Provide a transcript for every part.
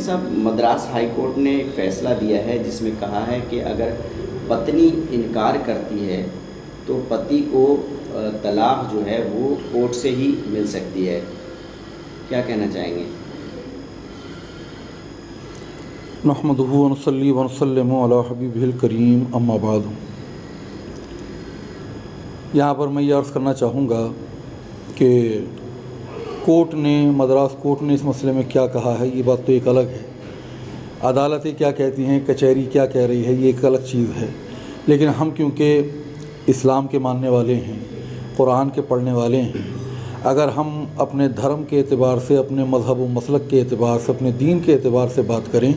صاحب Madras high court نے ایک فیصلہ دیا ہے جس میں کہا ہے کہ اگر پتنی انکار کرتی ہے تو پتی کو طلاق جو ہے وہ کورٹ سے ہی مل سکتی ہے. کیا کہنا چاہیں گے؟ نحمدہ ونصلی ونسلم علی حبیبہ الکریم اما بعد. یہاں پر میں یہ عرض کرنا چاہوں گا کہ مدراس کورٹ نے اس مسئلے میں کیا کہا ہے یہ بات تو ایک الگ ہے. عدالتیں کیا کہتی ہیں، کچہری کیا کہہ رہی ہے، یہ ایک الگ چیز ہے. لیکن ہم کیونکہ اسلام کے ماننے والے ہیں، قرآن کے پڑھنے والے ہیں، اگر ہم اپنے دھرم کے اعتبار سے، اپنے مذہب و مسلک کے اعتبار سے، اپنے دین کے اعتبار سے بات کریں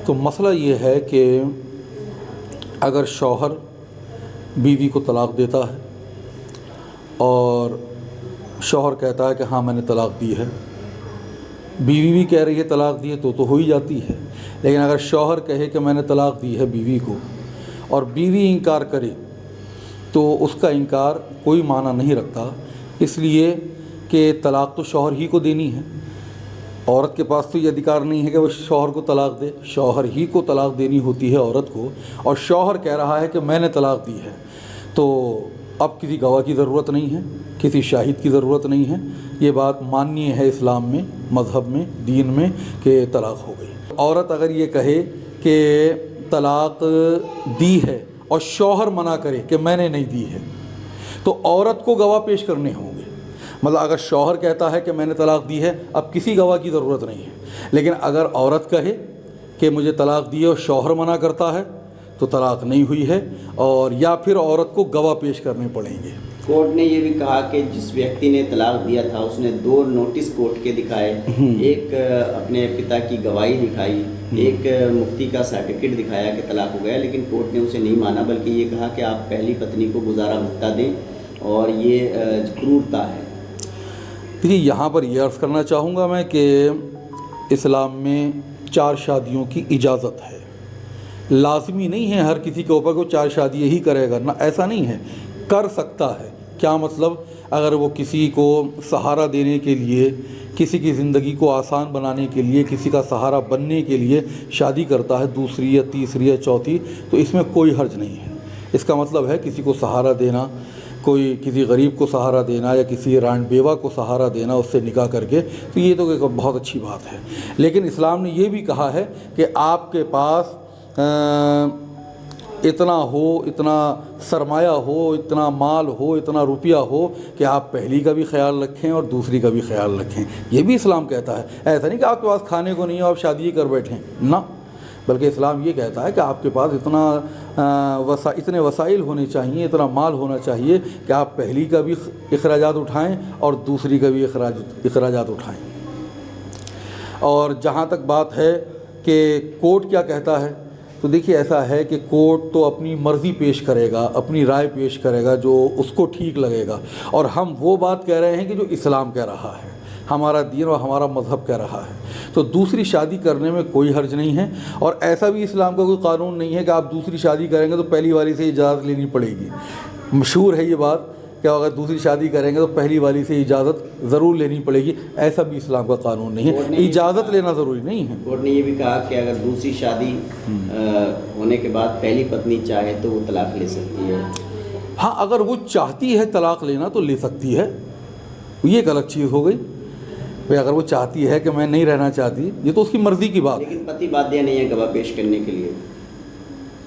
تو مسئلہ یہ ہے کہ اگر شوہر بیوی کو طلاق دیتا ہے اور شوہر کہتا ہے کہ ہاں میں نے طلاق دی ہے، بیوی بھی کہہ رہی ہے طلاق دی ہے تو ہو ہی جاتی ہے. لیکن اگر شوہر کہے کہ میں نے طلاق دی ہے بیوی کو اور بیوی انکار کرے تو اس کا انکار کوئی معنی نہیں رکھتا، اس لیے کہ طلاق تو شوہر ہی کو دینی ہے. عورت کے پاس تو یہ ادھیکار نہیں ہے کہ وہ شوہر کو طلاق دے، شوہر ہی کو طلاق دینی ہوتی ہے عورت کو. اور شوہر کہہ رہا ہے کہ میں نے طلاق دی ہے تو اب کسی گواہ کی ضرورت نہیں ہے، کسی شاہد کی ضرورت نہیں ہے. یہ بات ماننی ہے اسلام میں، مذہب میں، دین میں کہ طلاق ہو گئی. عورت اگر یہ کہے کہ طلاق دی ہے اور شوہر منع کرے کہ میں نے نہیں دی ہے تو عورت کو گواہ پیش کرنے ہوں گے. مطلب اگر شوہر کہتا ہے کہ میں نے طلاق دی ہے اب کسی گواہ کی ضرورت نہیں ہے. لیکن اگر عورت کہے کہ مجھے طلاق دی ہے اور شوہر منع کرتا ہے تو طلاق نہیں ہوئی ہے، اور یا پھر عورت کو گواہ پیش کرنے پڑیں گے. کورٹ نے یہ بھی کہا کہ جس ویکتی نے طلاق دیا تھا اس نے 2 نوٹس کورٹ کے دکھائے، ایک اپنے پتا کی گواہی دکھائی، ایک مفتی کا سرٹیفکیٹ دکھایا کہ طلاق ہو گیا، لیکن کورٹ نے اسے نہیں مانا بلکہ یہ کہا کہ آپ پہلی پتنی کو گزارا بھتہ دیں اور یہ کرورتا ہے. دیکھیے یہاں پر یہ عرض کرنا چاہوں گا میں کہ اسلام میں 4 شادیوں کی اجازت ہے. لازمی نہیں ہے ہر کسی کے اوپر کو 4 شادی ہی کرے گا، نہ ایسا نہیں ہے، کر سکتا ہے. کیا مطلب؟ اگر وہ کسی کو سہارا دینے کے لیے، کسی کی زندگی کو آسان بنانے کے لیے، کسی کا سہارا بننے کے لیے شادی کرتا ہے، 2 یا 3 یا 4، تو اس میں کوئی حرج نہیں ہے. اس کا مطلب ہے کسی کو سہارا دینا، کوئی کسی غریب کو سہارا دینا یا کسی رانڈ بیوہ کو سہارا دینا اس سے نکاح کر کے، تو یہ تو ایک بہت اچھی بات ہے. لیکن اسلام نے یہ بھی کہا ہے کہ آپ کے پاس اتنا ہو، اتنا سرمایہ ہو، اتنا مال ہو، اتنا روپیہ ہو کہ آپ پہلی کا بھی خیال رکھیں اور دوسری کا بھی خیال رکھیں. یہ بھی اسلام کہتا ہے. ایسا نہیں کہ آپ کے پاس کھانے کو نہیں ہو آپ شادی کر بیٹھیں، نہ، بلکہ اسلام یہ کہتا ہے کہ آپ کے پاس اتنے وسائل ہونے چاہیے، اتنا مال ہونا چاہیے کہ آپ پہلی کا بھی اخراجات اٹھائیں اور دوسری کا بھی اخراجات اٹھائیں. اور جہاں تک بات ہے کہ کورٹ کیا کہتا ہے، تو دیکھیے ایسا ہے کہ کورٹ تو اپنی مرضی پیش کرے گا، اپنی رائے پیش کرے گا جو اس کو ٹھیک لگے گا. اور ہم وہ بات کہہ رہے ہیں کہ جو اسلام کہہ رہا ہے، ہمارا دین اور ہمارا مذہب کہہ رہا ہے. تو دوسری شادی کرنے میں کوئی حرج نہیں ہے. اور ایسا بھی اسلام کا کوئی قانون نہیں ہے کہ آپ دوسری شادی کریں گے تو پہلی والی سے اجازت لینی پڑے گی. مشہور ہے یہ بات کہ اگر دوسری شادی کریں گے تو پہلی والی سے اجازت ضرور لینی پڑے گی. ایسا بھی اسلام کا قانون نہیں ہے، اجازت لینا ضروری نہیں ہے. کورٹ نے یہ بھی کہا کہ اگر دوسری شادی ہونے کے بعد پہلی پتنی چاہے تو وہ طلاق لے سکتی ہے. ہاں اگر وہ چاہتی ہے طلاق لینا تو لے سکتی ہے، یہ ایک الگ چیز ہو گئی. اگر وہ چاہتی ہے کہ میں نہیں رہنا چاہتی، یہ تو اس کی مرضی کی بات ہے. لیکن پتی بادیہ نہیں ہے گواہ پیش کرنے کے لیے.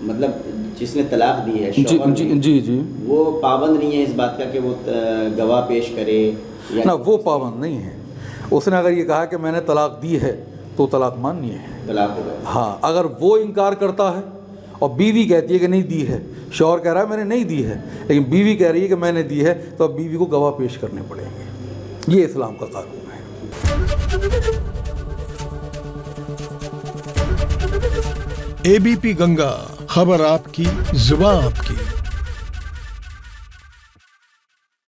مطلب جس نے طلاق دی ہے جی وہ پابند نہیں ہے اس بات کا کہ وہ گواہ پیش کرے. نہ وہ پابند نہیں ہے. اس نے اگر یہ کہا کہ میں نے طلاق دی ہے تو طلاق ماننی ہے، طلاق ہوگا. ہاں اگر وہ انکار کرتا ہے اور بیوی کہتی ہے کہ نہیں دی ہے، شوہر کہہ رہا ہے میں نے نہیں دی ہے لیکن بیوی کہہ رہی ہے کہ میں نے دی ہے، تو اب بیوی کو گواہ پیش کرنے پڑیں گے. یہ اسلام کا قانون ہے. ABP گنگا، خبر آپ کی، زبان آپ کی.